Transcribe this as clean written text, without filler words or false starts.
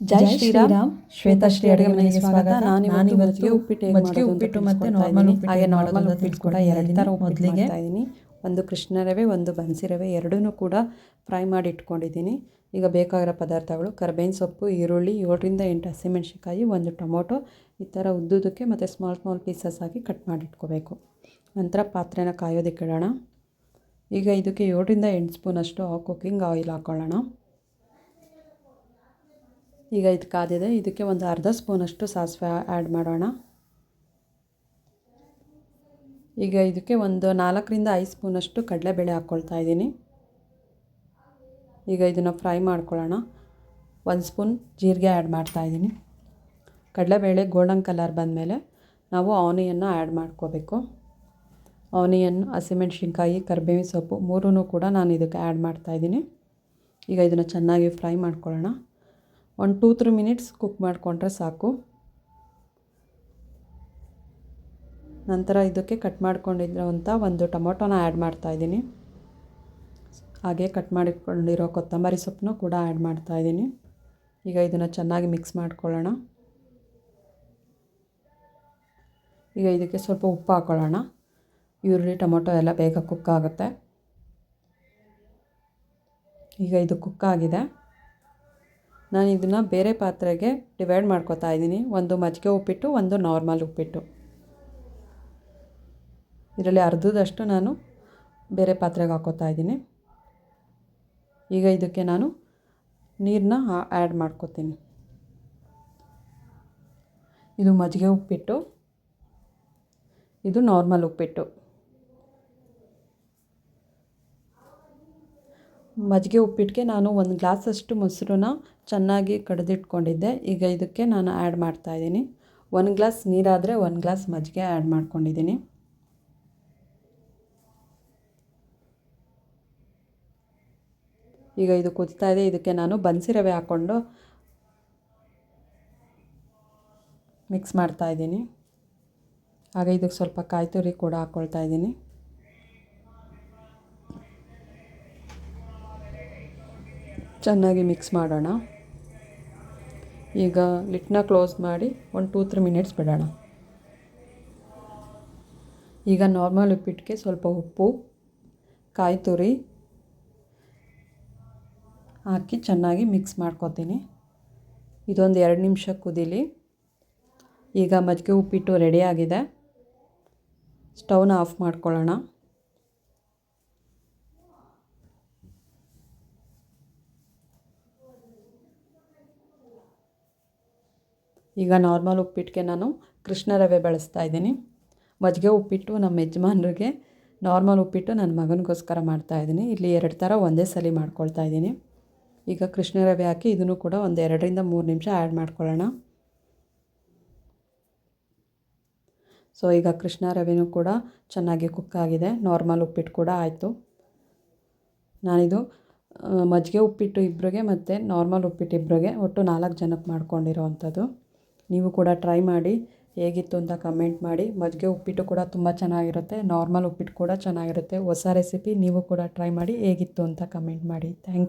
ಜೈ ಶ್ರೀರಾಮ್. ಶ್ವೇತಾಶ್ರೀ ಅಡುಗೆ ಮನೆಗೆ ಸ್ವಾಗತ. ನಾನು ಮಜ್ಜಿಗೆ ಉಪ್ಪಿಟ್ಟು ಮತ್ತು ನಾರ್ಮಲ್ ಉಪ್ಪಿಟ್ಟು ಹಾಗೆ ನಾರ್ಮಲ್ ಉಪ್ಪಿಟ್ಟು ಕೂಡ ಎರಡು ಥರ ಮೊದಲಿಗೆ ಇದ್ದೀನಿ. ಒಂದು ಕೃಷ್ಣ ರವೆ, ಒಂದು ಬನ್ಸಿ ರವೆ ಎರಡೂ ಕೂಡ ಫ್ರೈ ಮಾಡಿ ಇಟ್ಕೊಂಡಿದ್ದೀನಿ. ಈಗ ಬೇಕಾಗಿರೋ ಪದಾರ್ಥಗಳು ಕರ್ಬೇವಿನ ಸೊಪ್ಪು, ಈರುಳ್ಳಿ, 7ರಿಂದ 8 ಹಸಿಮೆಣಸಿನ್ಕಾಯಿ, ಒಂದು ಟೊಮೊಟೊ ಈ ಥರ ಉದ್ದುದಕ್ಕೆ ಮತ್ತು ಸ್ಮಾಲ್ ಪೀಸಸ್ ಆಗಿ ಕಟ್ ಮಾಡಿ ಇಟ್ಕೋಬೇಕು. ನಂತರ ಪಾತ್ರೆನ ಕಾಯೋದಕ್ಕೆ ಇಡೋಣ. ಈಗ ಇದಕ್ಕೆ 7ರಿಂದ 8 ಸ್ಪೂನಷ್ಟು ಕುಕ್ಕಿಂಗ್ ಆಯಿಲ್ ಹಾಕ್ಕೊಳ್ಳೋಣ. ಈಗ ಇದು ಕಾದಿದೆ. ಇದಕ್ಕೆ ಒಂದು ಅರ್ಧ ಸ್ಪೂನಷ್ಟು ಸಾಸಿವೆ ಆ್ಯಡ್ ಮಾಡೋಣ. ಈಗ ಇದಕ್ಕೆ ಒಂದು 4ರಿಂದ 5 ಸ್ಪೂನಷ್ಟು ಕಡಲೆಬೇಳೆ ಹಾಕ್ಕೊಳ್ತಾ ಇದ್ದೀನಿ. ಈಗ ಇದನ್ನು ಫ್ರೈ ಮಾಡ್ಕೊಳ್ಳೋಣ. 1 ಸ್ಪೂನ್ ಜೀರಿಗೆ ಆ್ಯಡ್ ಮಾಡ್ತಾಯಿದ್ದೀನಿ. ಕಡಲೆಬೇಳೆ ಗೋಲ್ಡನ್ ಕಲರ್ ಬಂದಮೇಲೆ ನಾವು ಆನಿಯನ್ನು ಆ್ಯಡ್ ಮಾಡ್ಕೋಬೇಕು. ಆನಿಯನ್, ಹಸಿಮೆಣಸಿನ್ಕಾಯಿ, ಕರಿಬೇವಿನ ಸೊಪ್ಪು ಮೂರೂ ಕೂಡ ನಾನು ಇದಕ್ಕೆ ಆ್ಯಡ್ ಮಾಡ್ತಾಯಿದ್ದೀನಿ. ಈಗ ಇದನ್ನು ಚೆನ್ನಾಗಿ ಫ್ರೈ ಮಾಡ್ಕೊಳ್ಳೋಣ. ಒಂದು 2-3 ಮಿನಿಟ್ಸ್ ಕುಕ್ ಮಾಡಿಕೊಂಡ್ರೆ ಸಾಕು. ನಂತರ ಇದಕ್ಕೆ ಕಟ್ ಮಾಡ್ಕೊಂಡಿರೋಂಥ ಒಂದು ಟೊಮೊಟೊನ ಆ್ಯಡ್ ಮಾಡ್ತಾಯಿದ್ದೀನಿ. ಹಾಗೆ ಕಟ್ ಮಾಡಿಕೊಂಡಿರೋ ಕೊತ್ತಂಬರಿ ಸೊಪ್ಪನ್ನು ಕೂಡ ಆ್ಯಡ್ ಮಾಡ್ತಾಯಿದ್ದೀನಿ. ಈಗ ಇದನ್ನು ಚೆನ್ನಾಗಿ ಮಿಕ್ಸ್ ಮಾಡ್ಕೊಳ್ಳೋಣ. ಈಗ ಇದಕ್ಕೆ ಸ್ವಲ್ಪ ಉಪ್ಪು ಹಾಕ್ಕೊಳ್ಳೋಣ. ಈರುಳ್ಳಿ, ಟೊಮೊಟೊ ಎಲ್ಲ ಬೇಗ ಕುಕ್ ಆಗುತ್ತೆ. ಈಗ ಇದು ಕುಕ್ ಆಗಿದೆ. ನಾನು ಇದನ್ನು ಬೇರೆ ಪಾತ್ರೆಗೆ ಡಿವೈಡ್ ಮಾಡ್ಕೊತಾ ಇದ್ದೀನಿ. ಒಂದು ಮಜ್ಜಿಗೆ ಉಪ್ಪಿಟ್ಟು, ಒಂದು ನಾರ್ಮಲ್ ಉಪ್ಪಿಟ್ಟು. ಇದರಲ್ಲಿ ಅರ್ಧದಷ್ಟು ನಾನು ಬೇರೆ ಪಾತ್ರೆಗೆ ಹಾಕೋತಾ ಇದ್ದೀನಿ. ಈಗ ಇದಕ್ಕೆ ನಾನು ನೀರನ್ನ ಆ್ಯಡ್ ಮಾಡ್ಕೊತೀನಿ. ಇದು ಮಜ್ಜಿಗೆ ಉಪ್ಪಿಟ್ಟು, ಇದು ನಾರ್ಮಲ್ ಉಪ್ಪಿಟ್ಟು. ಮಜ್ಜಿಗೆ ಉಪ್ಪಿಟ್ಟಿಗೆ ನಾನು 1 ಗ್ಲಾಸಷ್ಟು ಮೊಸರನ್ನ ಚೆನ್ನಾಗಿ ಕಡಿದಿಟ್ಕೊಂಡಿದ್ದೆ. ಈಗ ಇದಕ್ಕೆ ನಾನು ಆ್ಯಡ್ ಮಾಡ್ತಾಯಿದ್ದೀನಿ. 1 ಗ್ಲಾಸ್ ನೀರಾದರೆ 1 ಗ್ಲಾಸ್ ಮಜ್ಜಿಗೆ ಆ್ಯಡ್ ಮಾಡ್ಕೊಂಡಿದ್ದೀನಿ. ಈಗ ಇದು ಕುದಿತಾ ಇದೆ. ಇದಕ್ಕೆ ನಾನು ಬನ್ಸಿ ರವೆ ಹಾಕ್ಕೊಂಡು ಮಿಕ್ಸ್ ಮಾಡ್ತಾಯಿದ್ದೀನಿ. ಹಾಗೆ ಇದಕ್ಕೆ ಸ್ವಲ್ಪ ಕಾಯಿ ತುರಿ ಕೂಡ ಹಾಕ್ಕೊಳ್ತಾ ಇದ್ದೀನಿ. ಚೆನ್ನಾಗಿ ಮಿಕ್ಸ್ ಮಾಡೋಣ. ಈಗ ಲಿಡ್ನ ಕ್ಲೋಸ್ ಮಾಡಿ ಒಂದು 2-3 ಮಿನಿಟ್ಸ್ ಬಿಡೋಣ. ಈಗ ನಾರ್ಮಲ್ ಉಪ್ಪಿಟ್ಟಿಗೆ ಸ್ವಲ್ಪ ಉಪ್ಪು, ಕಾಯಿ ತುರಿ ಹಾಕಿ ಚೆನ್ನಾಗಿ ಮಿಕ್ಸ್ ಮಾಡ್ಕೊತೀನಿ. ಇದೊಂದು 2 ನಿಮಿಷ ಕುದೀಲಿ. ಈಗ ಮಜ್ಜಿಗೆ ಉಪ್ಪಿಟ್ಟು ರೆಡಿಯಾಗಿದೆ. ಸ್ಟವ್ನ ಆಫ್ ಮಾಡ್ಕೊಳ್ಳೋಣ. ಈಗ ನಾರ್ಮಲ್ ಉಪ್ಪಿಟ್ಟಿಗೆ ನಾನು ಕೃಷ್ಣ ರವೆ ಬಳಸ್ತಾ ಇದ್ದೀನಿ. ಮಜ್ಜಿಗೆ ಉಪ್ಪಿಟ್ಟು ನಮ್ಮ ಯಜಮಾನ್ರಿಗೆ, ನಾರ್ಮಲ್ ಉಪ್ಪಿಟ್ಟು ನನ್ನ ಮಗನಿಗೋಸ್ಕರ ಮಾಡ್ತಾಯಿದ್ದೀನಿ. ಇಲ್ಲಿ 2 ಥರ ಒಂದೇ ಸಲ ಮಾಡ್ಕೊಳ್ತಾ ಇದ್ದೀನಿ. ಈಗ ಕೃಷ್ಣ ರವೆ ಹಾಕಿ ಇದನ್ನು ಕೂಡ ಒಂದು 2ರಿಂದ 3 ನಿಮಿಷ ಆ್ಯಡ್ ಮಾಡ್ಕೊಳ್ಳೋಣ. ಸೊ ಈಗ ಕೃಷ್ಣ ರವೆನೂ ಕೂಡ ಚೆನ್ನಾಗಿ ಕುಕ್ ಆಗಿದೆ. ನಾರ್ಮಲ್ ಉಪ್ಪಿಟ್ಟು ಕೂಡ ಆಯಿತು. ನಾನಿದು ಮಜ್ಜಿಗೆ ಉಪ್ಪಿಟ್ಟು ಇಬ್ಬರಿಗೆ ಮತ್ತು ನಾರ್ಮಲ್ ಉಪ್ಪಿಟ್ಟು ಇಬ್ಬರಿಗೆ ಒಟ್ಟು 4 ಜನಕ್ಕೆ ಮಾಡ್ಕೊಂಡಿರೋ ಅಂಥದ್ದು. ನೀವು ಕೂಡ ಟ್ರೈ ಮಾಡಿ, ಹೇಗಿತ್ತು ಅಂತ ಕಮೆಂಟ್ ಮಾಡಿ. ಮಜ್ಜಿಗೆ ಉಪ್ಪಿಟ್ಟು ಕೂಡ ತುಂಬ ಚೆನ್ನಾಗಿರುತ್ತೆ, ನಾರ್ಮಲ್ ಉಪ್ಪಿಟ್ಟು ಕೂಡ ಚೆನ್ನಾಗಿರುತ್ತೆ. ಹೊಸ ರೆಸಿಪಿ ನೀವು ಕೂಡ ಟ್ರೈ ಮಾಡಿ, ಹೇಗಿತ್ತು ಅಂತ ಕಮೆಂಟ್ ಮಾಡಿ. Thank you.